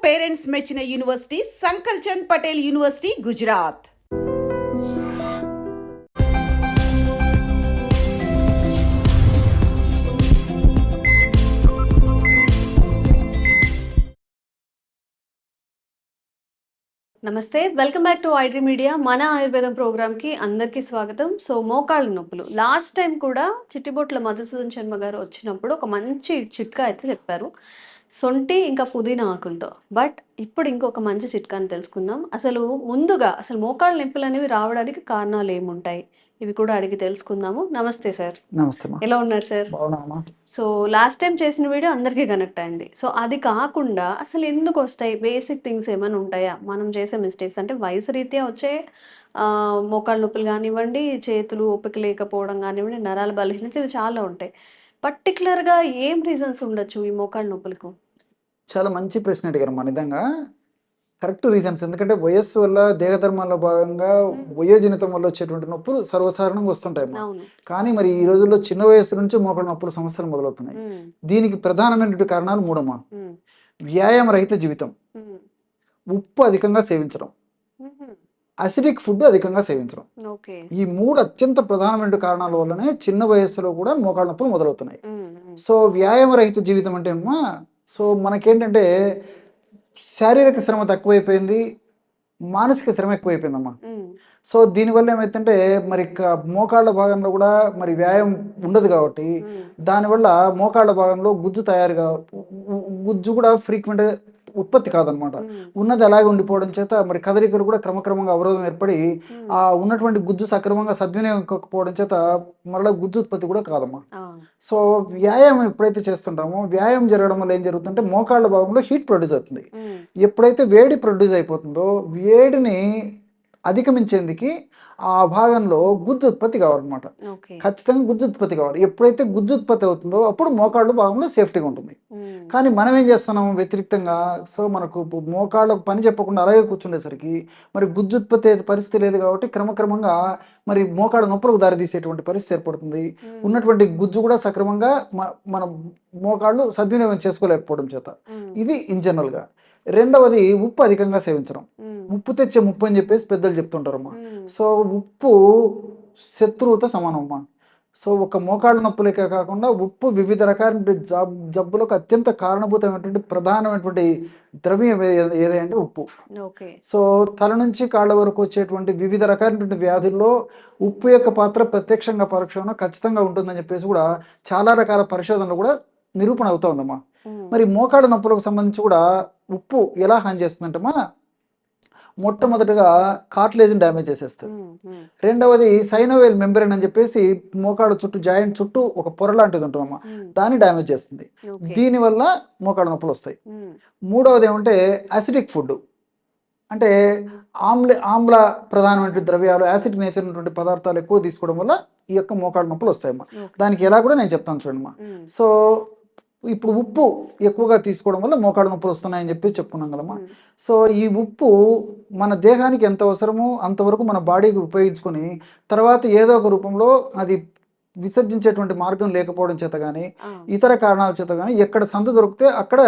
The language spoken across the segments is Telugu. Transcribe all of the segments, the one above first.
పేరెంట్స్ మెచ్చిన యూనివర్సిటీ సంకల్ చంద్ పటేల్ యూనివర్సిటీ గుజరాత్. నమస్తే, welcome back to iDream media. మన ఆయుర్వేదం ప్రోగ్రామ్కి అందరికీ స్వాగతం. సో మోకాళ్ళ నొప్పులు లాస్ట్ టైం కూడా చిట్టిబొట్ల మధుసూదన్ శర్మ గారు వచ్చినప్పుడు ఒక మంచి చిట్కా అయితే చెప్పారు, సొంటి ఇంకా పుదీనా ఆకులతో. బట్ ఇప్పుడు ఇంకొక మంచి చిట్కాని తెలుసుకుందాం. ముందుగా మోకాళ్ళ నొప్పులు అనేవి రావడానికి కారణాలు ఏముంటాయి, ఇవి కూడా అడిగి తెలుసుకుందాము. నమస్తే సార్. నమస్తే. ఎలా ఉన్నారు సార్? సో లాస్ట్ టైం చేసిన వీడియో అందరికీ కనెక్ట్ అయింది. సో అది కాకుండా అసలు ఎందుకు వస్తాయి, బేసిక్ థింగ్స్ ఏమైనా ఉంటాయా, మనం చేసే మిస్టేక్స్ అంటే వయసు రీత్యా వచ్చే మోకాళ్ళ నొప్పులు కానివ్వండి, చేతులు ఓపిక లేకపోవడం కానివ్వండి, నరాల బలహీనత, ఇవి చాలా ఉంటాయి. పర్టికులర్గా ఏం రీజన్స్ ఉండొచ్చు ఈ మోకాళ్ళ నొప్పులకు? చాలా మంచి ప్రశ్న అడిగారు. మన విధంగా కరెక్ట్ రీజన్స్. ఎందుకంటే వయస్సు వల్ల దేహధర్మాల్లో భాగంగా వయోజనితం వల్ల వచ్చేటువంటి నొప్పులు సర్వసాధారణంగా వస్తుంటాయి. కానీ మరి ఈ రోజుల్లో చిన్న వయస్సు నుంచి మోకాళ్ళ నొప్పులు సమస్యలు మొదలవుతున్నాయి. దీనికి ప్రధానమైనటువంటి కారణాలు మూడమ్మా. వ్యాయామ రహిత జీవితం, ఉప్పు అధికంగా సేవించడం, అసిడిక్ ఫుడ్ అధికంగా సేవించడం, ఈ మూడు అత్యంత ప్రధానమైన కారణాల వల్లనే చిన్న వయస్సులో కూడా మోకాళ్ళ నొప్పులు మొదలవుతున్నాయి. సో వ్యాయామ రహిత జీవితం అంటే అమ్మా, సో మనకేంటంటే శారీరక శ్రమ తక్కువైపోయింది, మానసిక శ్రమ ఎక్కువైపోయిందమ్మా. సో దీనివల్ల ఏమైతుంటే మరి మోకాళ్ళ భాగంలో కూడా మరి వ్యాయామం ఉండదు కాబట్టి దానివల్ల మోకాళ్ళ భాగంలో గుజ్జు కూడా ఫ్రీక్వెంట్గా ఉత్పత్తి కాదనమాట. ఉన్నది అలాగే ఉండిపోవడం చేత మరి కదలికలు కూడా క్రమక్రమంగా అవరోధం ఏర్పడి ఆ ఉన్నటువంటి గుజ్జు సక్రమంగా సద్వినియోగం కాకపోవడం చేత మరలా గుజ్జు ఉత్పత్తి కూడా కాదమ్మా. సో వ్యాయామం ఎప్పుడైతే చేస్తుంటామో, వ్యాయామం జరగడం వల్ల ఏం జరుగుతుందంటే మోకాళ్ళ భాగంలో హీట్ ప్రొడ్యూస్ అవుతుంది. ఎప్పుడైతే వేడి ప్రొడ్యూస్ అయిపోతుందో వేడిని అధిగమించేందుకు ఆ భాగంలో గుజ్జు ఉత్పత్తి కావాలన్నమాట. ఖచ్చితంగా గుజ్జు ఉత్పత్తి కావాలి. ఎప్పుడైతే గుజ్జు ఉత్పత్తి అవుతుందో అప్పుడు మోకాళ్ళ భాగంలో సేఫ్టీగా ఉంటుంది. కానీ మనం ఏం చేస్తున్నాము వ్యతిరేక్తంగా, సో మనకు మోకాళ్ళకు పని చెప్పకుండా అలాగే కూర్చుండేసరికి మరి గుజ్జు ఉత్పత్తి అయితే పరిస్థితి లేదు కాబట్టి క్రమక్రమంగా మరి మోకాళ్ళ నొప్పులకు దారితీసేటువంటి పరిస్థితి ఏర్పడుతుంది. ఉన్నటువంటి గుజ్జు కూడా సక్రమంగా మన మోకాళ్ళు సద్వినియోగం చేసుకోలేకపోవడం చేత. ఇది ఇన్ జనరల్గా. రెండవది ఉప్పు అధికంగా సేవించడం. ఉప్పు తెచ్చే ముప్పు అని చెప్పేసి పెద్దలు చెప్తుంటారమ్మా. సో ఉప్పు శత్రువుతో సమానమ్మా. సో ఒక మోకాళ్ళ నొప్పులకే కాకుండా ఉప్పు వివిధ రకాల జబ్బులకు అత్యంత కారణభూతమైనటువంటి ప్రధానమైనటువంటి ద్రవ్యం ఏదంటే ఉప్పు. సో తల నుంచి కాళ్ళ వరకు వచ్చేటువంటి వివిధ రకాలైనటువంటి వ్యాధుల్లో ఉప్పు యొక్క పాత్ర ప్రత్యక్షంగా పరోక్షంగా ఖచ్చితంగా ఉంటుందని చెప్పేసి కూడా చాలా రకాల పరిశోధనలు కూడా నిరూపణ అవుతా ఉందమ్మా. మరి మోకాళ్ళ నొప్పులకు సంబంధించి కూడా ఉప్పు ఎలా హాని చేస్తుందంటమ్మా, మొట్టమొదటిగా కార్టిలేజ్ని డ్యామేజ్ చేసేస్తుంది. రెండవది సైనోవేల్ మెంబ్రేన్ అని చెప్పేసి మోకాళ్ళ చుట్టూ జాయింట్ చుట్టూ ఒక పొర లాంటిది ఉంటుందమ్మా, దాన్ని డ్యామేజ్ చేస్తుంది. దీనివల్ల మోకాళ్ళ నొప్పులు వస్తాయి. మూడవది ఏమంటే అసిడిక్ ఫుడ్, అంటే ఆమ్ల ప్రధానమైన ద్రవ్యాలు, యాసిడ్ నేచర్ ఉన్నటువంటి పదార్థాలు ఎక్కువ తీసుకోవడం వల్ల ఈ యొక్క మోకాళ్ళ నొప్పులు వస్తాయమ్మా. దానికి ఎలా కూడా నేను చెప్తాను చూడమ్మా. సో ఇప్పుడు ఉప్పు ఎక్కువగా తీసుకోవడం వల్ల మోకాళ్ళ నొప్పులు వస్తున్నాయని చెప్పేసి చెప్పుకున్నాం కదమ్మా. సో ఈ ఉప్పు మన దేహానికి ఎంత అవసరమో అంతవరకు మన బాడీకి ఉపయోగించుకొని తర్వాత ఏదో ఒక రూపంలో అది విసర్జించేటువంటి మార్గం లేకపోవడం చేత కానీ ఇతర కారణాల చేత కానీ ఎక్కడ సందు దొరికితే అక్కడ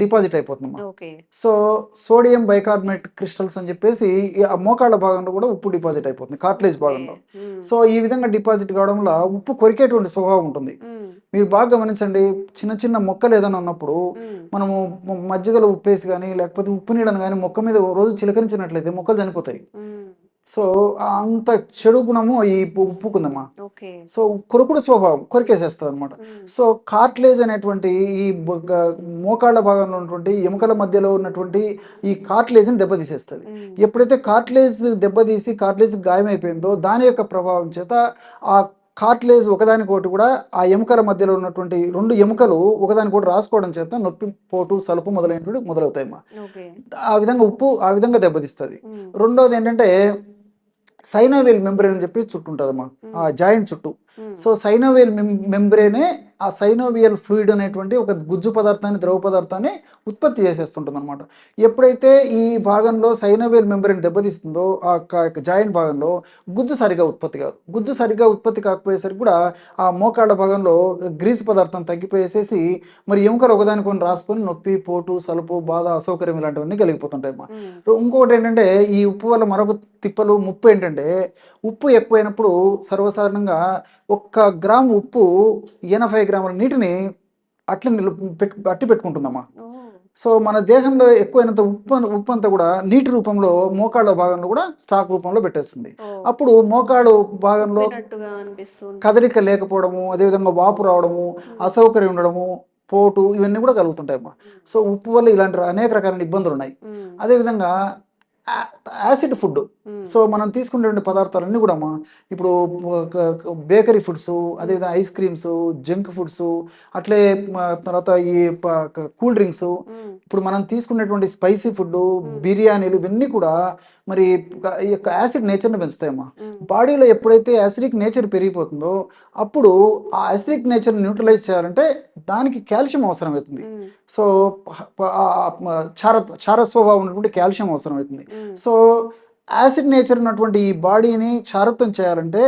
డిపాజిట్ అయిపోతుందమ్మా. సో సోడియం బైకార్బోనేట్ క్రిస్టల్స్ అని చెప్పేసి ఆ మోకాళ్ళ భాగంలో కూడా ఉప్పు డిపాజిట్ అయిపోతుంది, కార్టిలేజ్ భాగంలో. సో ఈ విధంగా డిపాజిట్ కావడం వల్ల ఉప్పు కొరికేటువంటి స్వభావం ఉంటుంది. మీరు బాగా గమనించండి, చిన్న చిన్న మొక్కలు ఏదైనా ఉన్నప్పుడు మనము మజ్జిగలో ఉప్పేసి కానీ లేకపోతే ఉప్పు నీళ్ళని కానీ మొక్క మీద రోజు చిలకరించినట్లయితే మొక్కలు చనిపోతాయి. సో అంత చెడు గుణము ఈ ఉప్పుకుందమ్మా. సో కొరుకుడు స్వభావం కొరికేసేస్తుంది అనమాట. సో కార్టిలేజ్ అనేటువంటి ఈ మోకాళ్ళ భాగంలో ఉన్నటువంటి ఎముకల మధ్యలో ఉన్నటువంటి ఈ కార్టిలేజ్ని దెబ్బతీసేస్తుంది. ఎప్పుడైతే కార్టిలేజ్ దెబ్బతీసి కార్టిలేజ్ గాయమైపోయిందో దాని యొక్క ప్రభావం చేత ఆ కార్టిలేజ్ ఒకదానికొకటి కూడా ఆ ఎముకల మధ్యలో ఉన్నటువంటి రెండు ఎముకలు ఒకదానికొకటి రాసుకోవడం చేత నొప్పి, పోటు, సలుపు మొదలైనటువంటి మొదలవుతాయమ్మా. ఆ విధంగా ఉప్పు ఆ విధంగా దెబ్బతీస్తుంది. రెండవది ఏంటంటే సైనోవేల్ మెంబ్రేన్ అని చెప్పి చుట్టూ ఉంటుందమ్మా ఆ జాయింట్ చుట్టూ. సో సైనోవేల్ మెంబ్రేనే ఆ సైనోవియల్ ఫ్లూయిడ్ అనేటువంటి ఒక గుజ్జు పదార్థాన్ని, ద్రవ పదార్థాన్ని ఉత్పత్తి చేసేస్తుంటుంది అనమాట. ఎప్పుడైతే ఈ భాగంలో సైనోవియల్ మెంబ్రెయిన్ దెబ్బతీస్తుందో ఆ జాయింట్ భాగంలో గుజ్జు సరిగా ఉత్పత్తి కాదు. గుజ్జు సరిగా ఉత్పత్తి కాకపోయేసరికి కూడా ఆ మోకాళ్ళ భాగంలో గ్రీస్ పదార్థం తగ్గిపోయేసేసి మరి ఎముకలు ఒకదానికి కొన్ని రాసుకొని నొప్పి, పోటు, సలుపు, బాధ, అసౌకర్యం ఇలాంటివన్నీ కలిగిపోతుంటాయి అమ్మా. ఇంకొకటి ఏంటంటే ఈ ఉప్పు వల్ల మరొక తిప్పలు ముప్పు ఏంటంటే ఉప్పు ఎక్కువైనప్పుడు సర్వసాధారణంగా 1 గ్రాము ఉప్పు 80 గ్రాముల నీటిని అట్లా అట్టి పెట్టుకుంటుందమ్మా. సో మన దేహంలో ఎక్కువైనంత ఉప్పు అంతా కూడా నీటి రూపంలో మోకాళ్ళ భాగంలో కూడా స్టాక్ రూపంలో పెట్టేస్తుంది. అప్పుడు మోకాళ్ళు భాగంలో కదలిక లేకపోవడము, అదేవిధంగా వాపు రావడము, అసౌకర్యం ఉండడము, పోటు ఇవన్నీ కూడా కలుగుతుంటాయి అమ్మా. సో ఉప్పు వల్ల ఇలాంటి అనేక రకాల ఇబ్బందులు ఉన్నాయి. అదేవిధంగా యాసిడ్ ఫుడ్. సో మనం తీసుకునేటువంటి పదార్థాలన్నీ కూడా అమ్మా ఇప్పుడు బేకరీ ఫుడ్స్, అదేవిధంగా ఐస్ క్రీమ్స్, జంక్ ఫుడ్స్, అట్లే తర్వాత ఈ కూల్ డ్రింక్స్, ఇప్పుడు మనం తీసుకునేటువంటి స్పైసీ ఫుడ్, బిర్యానీలు ఇవన్నీ కూడా మరి ఈ యొక్క యాసిడ్ నేచర్ని పెంచుతాయమ్మా. బాడీలో ఎప్పుడైతే యాసిడిక్ నేచర్ పెరిగిపోతుందో అప్పుడు ఆ యాసిడిక్ నేచర్ని న్యూట్రలైజ్ చేయాలంటే దానికి కాల్షియం అవసరం అవుతుంది. సో క్షార స్వభావం ఉన్నటువంటి కాల్షియం అవసరం అవుతుంది. సో యాసిడ్ నేచర్ ఉన్నటువంటి ఈ బాడీని క్షారత్వం చేయాలంటే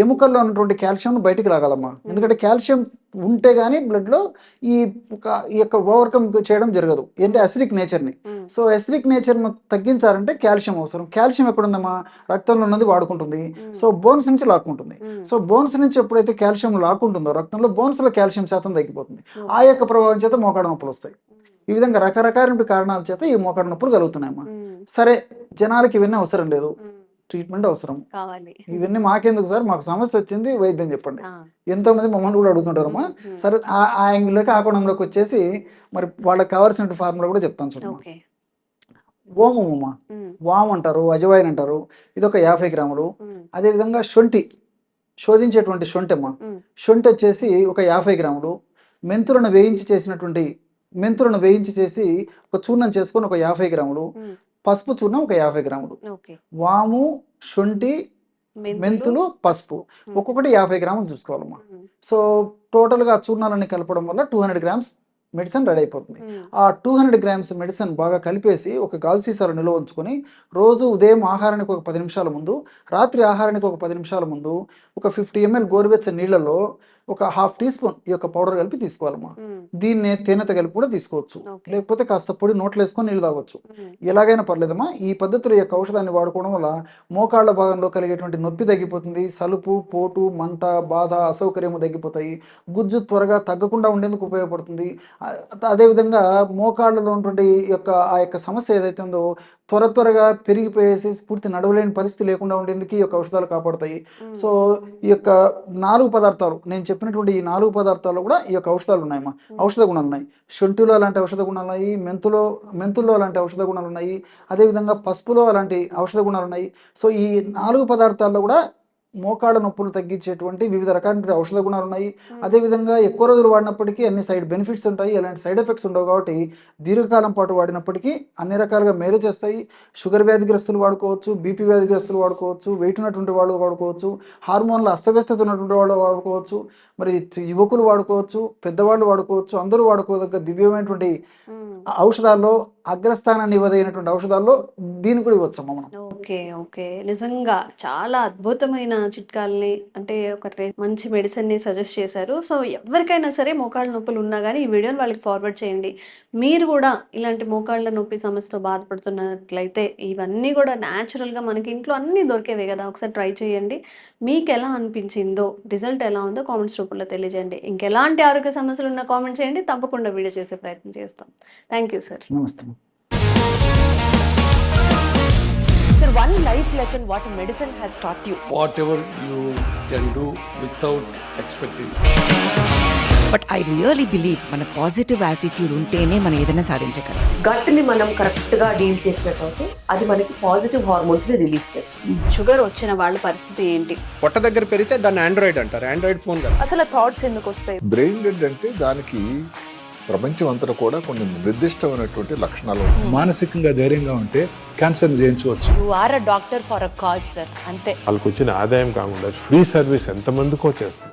ఎముకల్లో ఉన్నటువంటి కాల్షియం బయటికి రాగలమ్మా. ఎందుకంటే కాల్షియం ఉంటే కానీ బ్లడ్లో ఈ యొక్క ఓవర్కమ్ చేయడం జరగదు ఏంటి అసిడిక్ నేచర్ని. సో అసిడిక్ నేచర్ను తగ్గించాలంటే కాల్షియం అవసరం. కాల్షియం ఎక్కడుందమ్మా? రక్తంలో ఉన్నది వాడుకుంటుంది. సో బోన్స్ నుంచి లాక్కుంటుంది. సో బోన్స్ నుంచి ఎప్పుడైతే కాల్షియం లాక్కుంటుందో రక్తంలో బోన్స్లో కాల్షియం శాతం తగ్గిపోతుంది. ఆ యొక్క ప్రభావం చేత మోకాళ్ళ నొప్పులు వస్తాయి. ఈ విధంగా రకరకాల కారణాల చేత ఈ మోకాళ్ళ నొప్పులు కలుగుతున్నాయమ్మా. సరే, జనాలకి ఇవన్నీ అవసరం లేదు, ట్రీట్మెంట్ అవసరం కావాలి. ఇవన్నీ మాకెందుకు సార్, మాకు సమస్య వచ్చింది, వైద్యం చెప్పండి. ఎంతో మంది మమ్మల్ని కూడా అడుగుతుంటారమ్మా. సరే, ఆ యాంగిల్లోకి ఆ కోణంలోకి వచ్చేసి మరి వాళ్ళకి కావాల్సిన ఫార్ములా కూడా చెప్తాను చూడండి. ఓమమ్మా, వామ్ అంటారు, అజవాయిన్ అంటారు, ఇది ఒక 50 గ్రాములు. అదేవిధంగా శొంఠి, శోధించేటువంటి శొంఠి అమ్మా, శొంఠి వచ్చేసి ఒక 50 గ్రాములు. మెంతులను వేయించి చేసి ఒక చూర్ణం చేసుకొని ఒక 50 గ్రాములు. పసుపు చూర్ణం ఒక 50 గ్రాములు. వాము, శొంఠి, మెంతులు, పసుపు ఒక్కొక్కటి 50 గ్రాములు చూసుకోవాలమ్మా. సో టోటల్గా చూర్ణాలన్నీ కలపడం వల్ల 200 గ్రామ్స్ మెడిసిన్ రెడీ అయిపోతుంది. ఆ 200 గ్రామ్స్ మెడిసిన్ బాగా కలిపేసి ఒక గాజు సీసాలో నిల్వ ఉంచుకొని రోజు ఉదయం ఆహారానికి ఒక 10 నిమిషాల ముందు, రాత్రి ఆహారానికి ఒక 10 నిమిషాల ముందు ఒక 50 ml గోరువెచ్చని నీళ్ళలో ఒక 1/2 టీ స్పూన్ ఈ యొక్క పౌడర్ కలిపి తీసుకోవాలమ్మా. దీన్నే తేనెతో కలిపి కూడా తీసుకోవచ్చు, లేకపోతే కాస్త పొడి నోట్లో వేసుకొని నీళ్ళు తాగొచ్చు. ఎలాగైనా పర్లేదమ్మా. ఈ పద్ధతిలో ఈ యొక్క ఔషధాన్ని వాడుకోవడం వల్ల మోకాళ్ళ భాగంలో కలిగేటువంటి నొప్పి తగ్గిపోతుంది. సలుపు, పోటు, మంట, బాధ, అసౌకర్యము తగ్గిపోతాయి. గుజ్జు త్వరగా తగ్గకుండా ఉండేందుకు ఉపయోగపడుతుంది. అదేవిధంగా మోకాళ్ళలో ఉన్నటువంటి ఆ యొక్క సమస్య ఏదైతే ఉందో త్వరగా పెరిగిపోయేసి పూర్తి నడవలేని పరిస్థితి లేకుండా ఉండేందుకు ఈ యొక్క ఔషధాలు కాపాడుతాయి. సో ఈ యొక్క 4 పదార్థాలు, నేను చెప్పినటువంటి ఈ 4 పదార్థాల్లో కూడా ఈ యొక్క ఔషధాలు ఉన్నాయమ్మా. ఔషధ గుణాలు ఉన్నాయి. శొంఠిలో అలాంటి ఔషధ గుణాలు ఉన్నాయి, మెంతుల్లో అలాంటి ఔషధ గుణాలు ఉన్నాయి, అదేవిధంగా పసుపులో అలాంటి ఔషధ గుణాలు ఉన్నాయి. సో ఈ 4 పదార్థాల్లో కూడా మోకాళ్ళ నొప్పులు తగ్గించేటువంటి వివిధ రకాల ఔషధ గుణాలు ఉన్నాయి. అదేవిధంగా ఎక్కువ రోజులు వాడినప్పటికీ అన్ని సైడ్ బెనిఫిట్స్ ఉంటాయి, ఎలాంటి సైడ్ ఎఫెక్ట్స్ ఉండవు. కాబట్టి దీర్ఘకాలం పాటు వాడినప్పటికీ అన్ని రకాలుగా మేలు చేస్తాయి. షుగర్ వ్యాధిగ్రస్తులు వాడుకోవచ్చు, బీపీ వ్యాధిగ్రస్తులు వాడుకోవచ్చు, వెయిట్ ఉన్నటువంటి వాళ్ళు వాడుకోవచ్చు, హార్మోన్ల అస్తవ్యస్తత ఉన్నటువంటి వాళ్ళు వాడుకోవచ్చు, మరి యువకులు వాడుకోవచ్చు, పెద్దవాళ్ళు వాడుకోవచ్చు. అందరూ వాడుకోదగ్గ దివ్యమైనటువంటి ఔషధాల్లో అగ్రస్థానాన్ని ఇవ్వదైనటువంటి ఔషధాల్లో దీన్ని కూడా ఇవ్వచ్చమ్మా మనం. ఓకే, నిజంగా చాలా అద్భుతమైన చిట్కాలని, అంటే ఒక మంచి మెడిసిన్ ని సజెస్ట్ చేశారు. సో ఎవరికైనా సరే మోకాళ్ళ నొప్పులు ఉన్నా కానీ ఈ వీడియోని వాళ్ళకి ఫార్వర్డ్ చేయండి. మీరు కూడా ఇలాంటి మోకాళ్ళ నొప్పి సమస్యతో బాధపడుతున్నట్లయితే ఇవన్నీ కూడా న్యాచురల్ గా మనకి ఇంట్లో అన్ని దొరికేవే కదా, ఒకసారి ట్రై చేయండి. మీకు ఎలా అనిపించిందో, రిజల్ట్ ఎలా ఉందో కామెంట్స్ రూపంలో తెలియజేయండి. ఇంకెలాంటి ఆరోగ్య సమస్యలు ఉన్నా కామెంట్ చేయండి, తప్పకుండా వీడియో చేసే ప్రయత్నం చేస్తాం. Thank you sir. నమస్తే. Sir, one life lesson what medicine has taught you. Whatever you can do without expecting. But I really believe మన పాజిటివ్ యాటిట్యూడ్ ఉంటేనే మనం ఏదైనా సాధించగలం. గట్ ని మనం కరెక్ట్ గా డీల్ చేసినట్లయితే అది మనకి పాజిటివ్ హార్మోన్స్ ని రిలీజ్ చేస్తుంది. షుగర్ వచ్చిన వాళ్ళ పరిస్థితి ఏంటి? పొట్ట దగ్గర పెరిగితే దాన్ని ఆండ్రాయిడ్ అంటారు, ఆండ్రాయిడ్ ఫోన్ కదా. అసలు థాట్స్ ఎందుకు వస్తాయి? బ్రెయిన్ డెడ్ అంటే దానికి ప్రపంచం అంతా కూడా కొన్ని నిర్దిష్టమైనటువంటి లక్షణాలు. మానసికంగా ధైర్యంగా ఉంటే క్యాన్సర్ జయించవచ్చు. You are a doctor for a cause sir, అంతే. వాళ్ళకి వచ్చిన ఆదాయం కాకుండా ఫ్రీ సర్వీస్ ఎంతమందికో చేస్తారు.